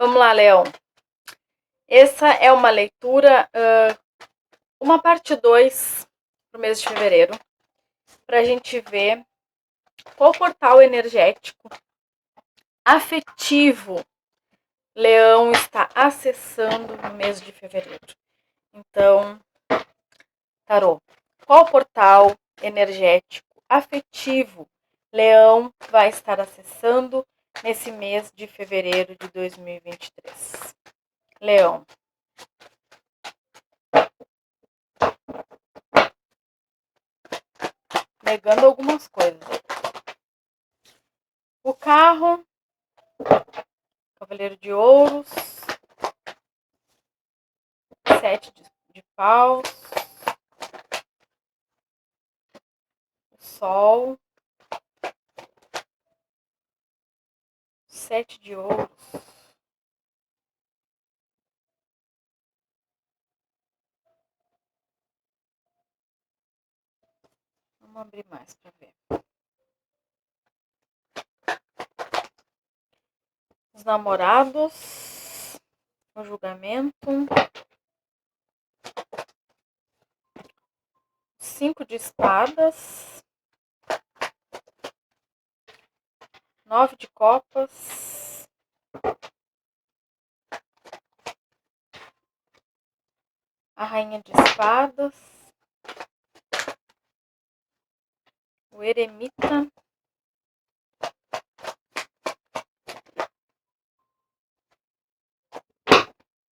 Vamos lá, Leão. Essa é uma leitura, uma parte 2 para o mês de fevereiro, para a gente ver qual portal energético afetivo Leão está acessando no mês de fevereiro. Então, tarô, qual portal energético afetivo Leão vai estar acessando nesse mês de fevereiro de 2023? Leão. Negando algumas coisas. O carro, Cavaleiro de Ouros, 7 de paus, o Sol, 7 de ouros. Vamos abrir mais para ver. Os namorados, o julgamento, 5 de espadas, 9 de copas, a rainha de espadas, o eremita,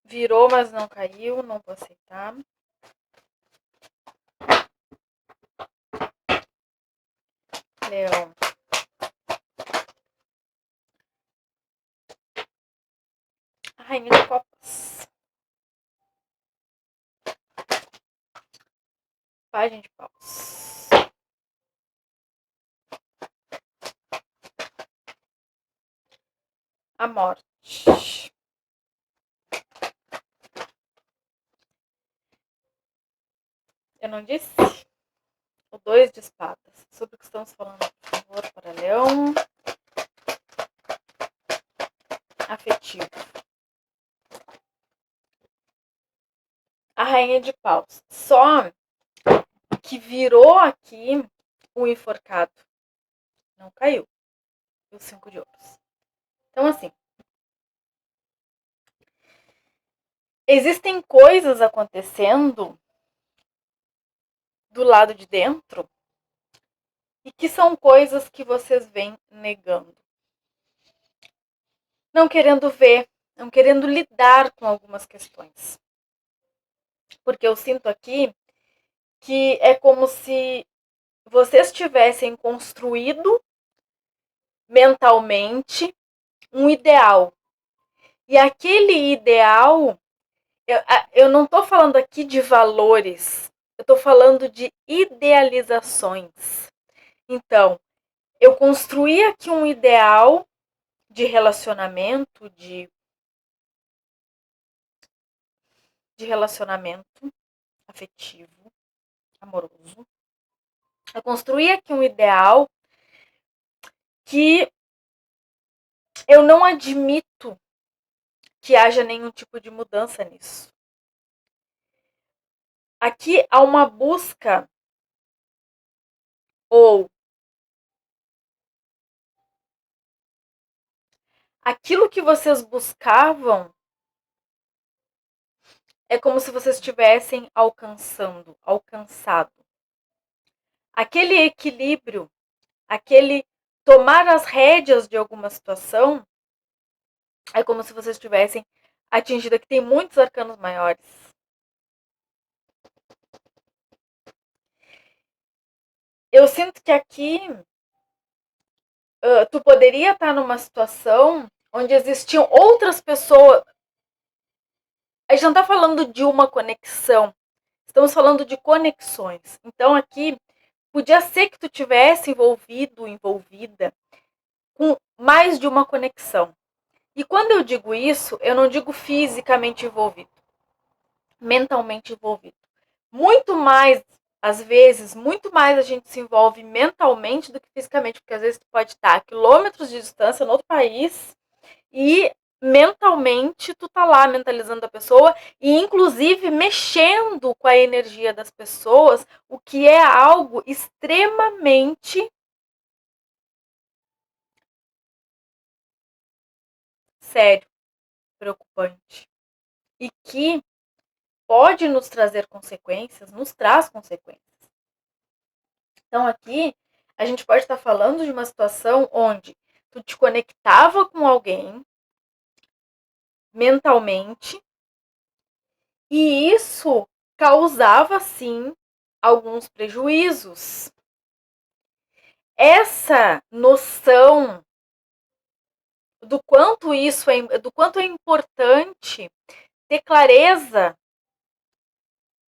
virou, mas não caiu, não vou aceitar. Leão. A rainha de copas. Página de paus. A morte. Eu não disse? O 2 de espadas. Sobre o que estamos falando, por favor, para Leão. Afetivo. A rainha de paus. Só que virou aqui o enforcado. Não caiu. E o 5 de ouros. Então, assim. Existem coisas acontecendo do lado de dentro e que são coisas que vocês vêm negando. Não querendo ver, não querendo lidar com algumas questões. Porque eu sinto aqui que é como se vocês tivessem construído mentalmente um ideal. E aquele ideal, eu não estou falando aqui de valores, eu estou falando de idealizações. Então, eu construí aqui um ideal de relacionamento, de relacionamento afetivo, amoroso. Eu construí aqui um ideal que eu não admito que haja nenhum tipo de mudança nisso. Aqui há uma busca ou aquilo que vocês buscavam é como se vocês estivessem alcançado. Aquele equilíbrio, aquele tomar as rédeas de alguma situação, é como se vocês tivessem atingido. Aqui tem muitos arcanos maiores. Eu sinto que aqui tu poderia estar numa situação onde existiam outras pessoas. A gente não está falando de uma conexão, estamos falando de conexões. Então aqui podia ser que tu tivesse envolvido, envolvida com mais de uma conexão. E quando eu digo isso, eu não digo fisicamente envolvido, mentalmente envolvido. Muito mais, às vezes, muito mais a gente se envolve mentalmente do que fisicamente, porque às vezes tu pode estar a quilômetros de distância, no outro país, e mentalmente tu tá lá mentalizando a pessoa e inclusive mexendo com a energia das pessoas, o que é algo extremamente sério, preocupante e que pode nos trazer consequências, nos traz consequências. Então aqui a gente pode estar falando de uma situação onde tu te conectava com alguém mentalmente e isso causava sim alguns prejuízos. Essa noção do quanto é importante ter clareza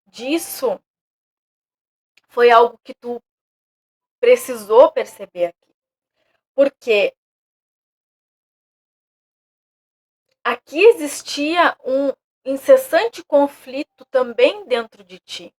disso foi algo que tu precisou perceber aqui. Porque aqui existia um incessante conflito também dentro de ti.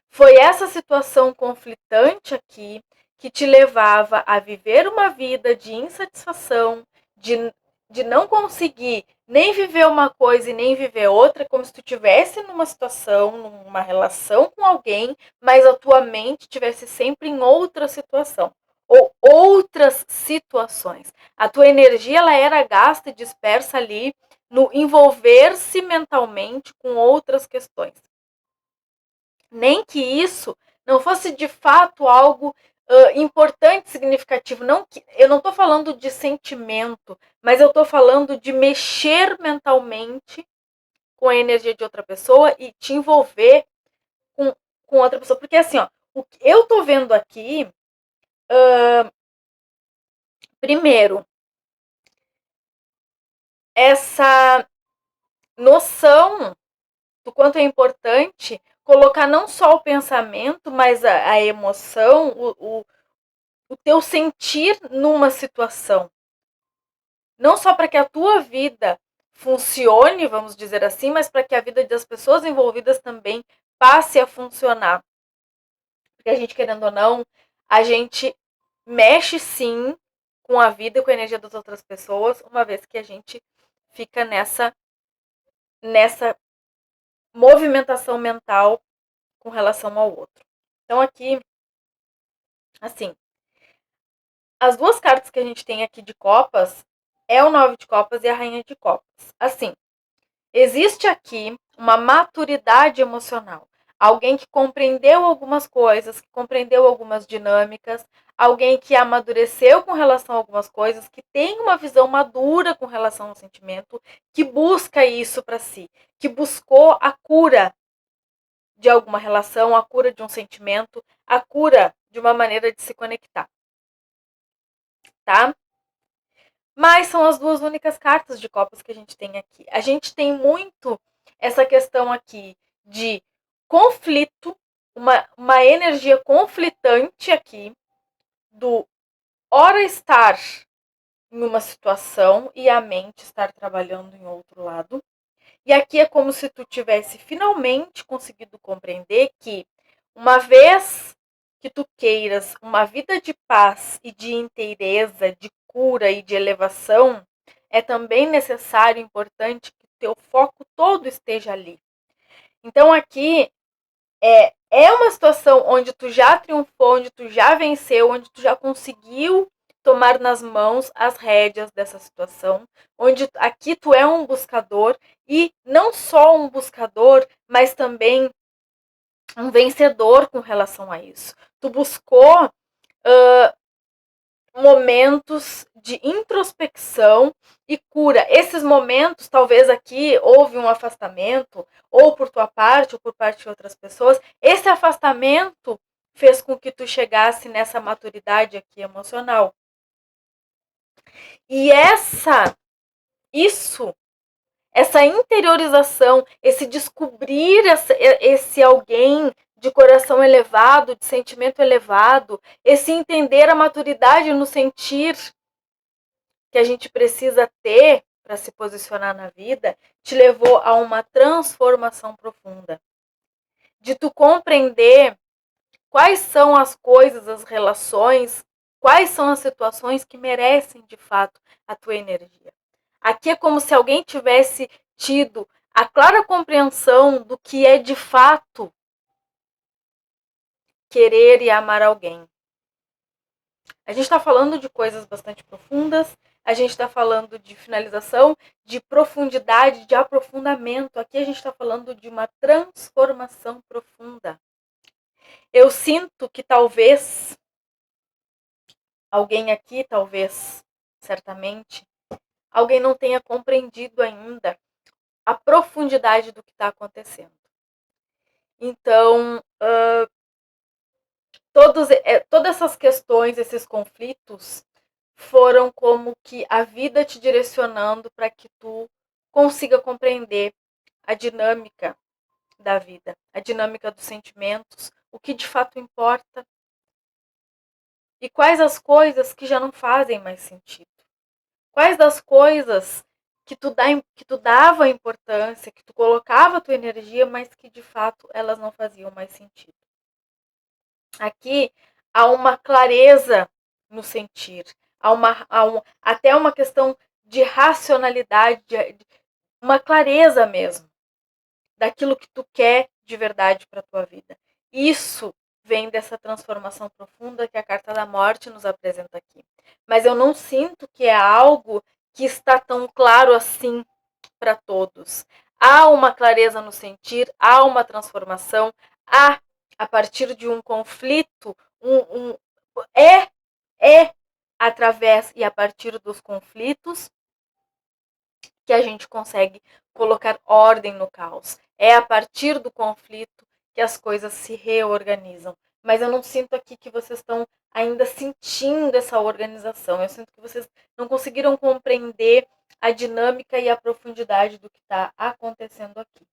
Foi essa situação conflitante aqui que te levava a viver uma vida de insatisfação, de não conseguir nem viver uma coisa e nem viver outra, como se tu estivesse numa situação, numa relação com alguém, mas a tua mente estivesse sempre em outra situação ou outras situações. A tua energia ela era gasta e dispersa ali no envolver-se mentalmente com outras questões. Nem que isso não fosse de fato algo importante, significativo. Não que, eu não estou falando de sentimento, mas eu estou falando de mexer mentalmente com a energia de outra pessoa e te envolver com outra pessoa. Porque assim, ó, o que eu estou vendo aqui, primeiro, essa noção do quanto é importante colocar não só o pensamento, mas a emoção, o teu sentir numa situação. Não só para que a tua vida funcione, vamos dizer assim, mas para que a vida das pessoas envolvidas também passe a funcionar. Porque a gente, querendo ou não, a gente mexe sim com a vida e com a energia das outras pessoas, uma vez que a gente fica nessa movimentação mental com relação ao outro. Então aqui, assim, as duas cartas que a gente tem aqui de copas é o 9 de copas e a rainha de copas. Assim, existe aqui uma maturidade emocional. Alguém que compreendeu algumas coisas, que compreendeu algumas dinâmicas, alguém que amadureceu com relação a algumas coisas, que tem uma visão madura com relação ao sentimento, que busca isso para si, que buscou a cura de alguma relação, a cura de um sentimento, a cura de uma maneira de se conectar, tá? Mas são as duas únicas cartas de copas que a gente tem aqui. A gente tem muito essa questão aqui de conflito, uma energia conflitante aqui, do ora estar em uma situação e a mente estar trabalhando em outro lado. E aqui é como se tu tivesse finalmente conseguido compreender que uma vez que tu queiras uma vida de paz e de inteireza, de cura e de elevação, é também necessário e importante que o teu foco todo esteja ali. Então aqui é uma situação onde tu já triunfou, onde tu já venceu, onde tu já conseguiu tomar nas mãos as rédeas dessa situação, onde aqui tu é um buscador e não só um buscador, mas também um vencedor com relação a isso. Tu buscou momentos de introspecção e cura. Esses momentos, talvez aqui houve um afastamento, ou por tua parte, ou por parte de outras pessoas. Esse afastamento fez com que tu chegasse nessa maturidade aqui emocional. E essa interiorização, esse descobrir esse alguém de coração elevado, de sentimento elevado, esse entender a maturidade no sentir que a gente precisa ter para se posicionar na vida, te levou a uma transformação profunda. De tu compreender quais são as coisas, as relações, quais são as situações que merecem de fato a tua energia. Aqui é como se alguém tivesse tido a clara compreensão do que é de fato querer e amar alguém. A gente está falando de coisas bastante profundas, a gente está falando de finalização, de profundidade, de aprofundamento. Aqui a gente está falando de uma transformação profunda. Eu sinto que talvez alguém aqui, talvez, certamente, alguém não tenha compreendido ainda a profundidade do que está acontecendo. Então, todas essas questões, esses conflitos, foram como que a vida te direcionando para que tu consiga compreender a dinâmica da vida, a dinâmica dos sentimentos, o que de fato importa e quais as coisas que já não fazem mais sentido. Quais das coisas que tu dava importância, que tu colocava a tua energia, mas que de fato elas não faziam mais sentido. Aqui há uma clareza no sentir, até uma questão de racionalidade, uma clareza mesmo daquilo que tu quer de verdade para a tua vida. Isso vem dessa transformação profunda que a Carta da Morte nos apresenta aqui. Mas eu não sinto que é algo que está tão claro assim para todos. Há uma clareza no sentir, há uma transformação, há, a partir de um conflito, é através e a partir dos conflitos que a gente consegue colocar ordem no caos. É a partir do conflito que as coisas se reorganizam. Mas eu não sinto aqui que vocês estão ainda sentindo essa organização. Eu sinto que vocês não conseguiram compreender a dinâmica e a profundidade do que está acontecendo aqui.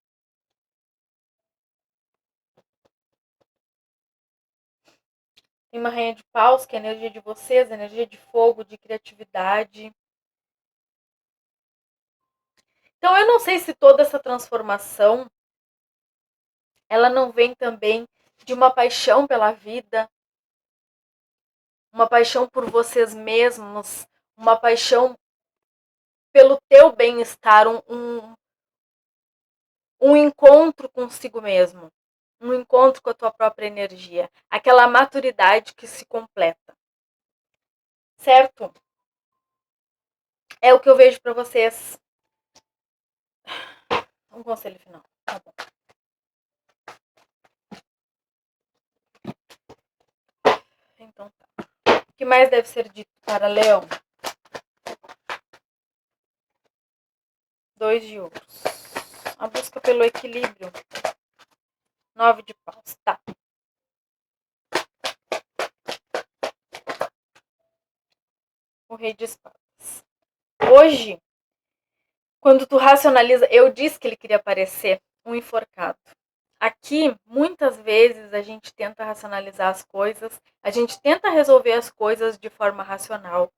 Tem uma rainha de paus, que é a energia de vocês, a energia de fogo, de criatividade. Então eu não sei se toda essa transformação ela não vem também de uma paixão pela vida, uma paixão por vocês mesmos, uma paixão pelo teu bem-estar, um encontro consigo mesmo, um encontro com a tua própria energia, aquela maturidade que se completa. Certo? É o que eu vejo para vocês. Um conselho final. Tá bom. Então tá. O que mais deve ser dito para Leão? 2 de ouros. A busca pelo equilíbrio. 9 de paus. Tá. O rei de espadas. Hoje, quando tu racionaliza, eu disse que ele queria parecer um enforcado. Aqui, muitas vezes, a gente tenta racionalizar as coisas, a gente tenta resolver as coisas de forma racional,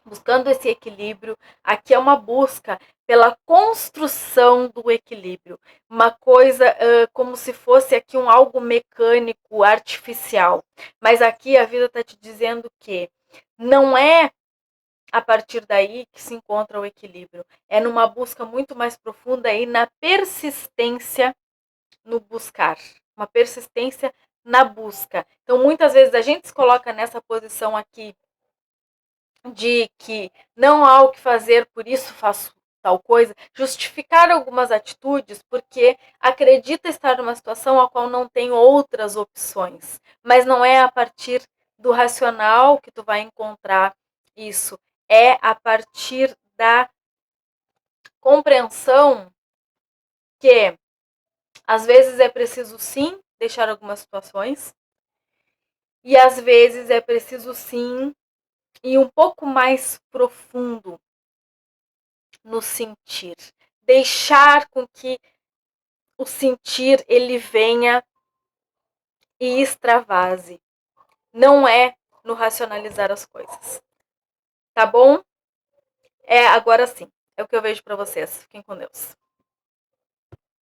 buscando esse equilíbrio. Aqui é uma busca pela construção do equilíbrio, uma coisa como se fosse aqui algo mecânico, artificial. Mas aqui a vida está te dizendo que não é a partir daí que se encontra o equilíbrio. É numa busca muito mais profunda e na persistência no buscar. Uma persistência na busca. Então, muitas vezes a gente se coloca nessa posição aqui de que não há o que fazer, por isso faço tal coisa, justificar algumas atitudes porque acredita estar numa situação a qual não tem outras opções. Mas não é a partir do racional que tu vai encontrar isso. É a partir da compreensão que às vezes é preciso sim deixar algumas situações e às vezes é preciso sim ir um pouco mais profundo no sentir. Deixar com que o sentir ele venha e extravase. Não é no racionalizar as coisas. Tá bom? Agora sim. É o que eu vejo para vocês. Fiquem com Deus.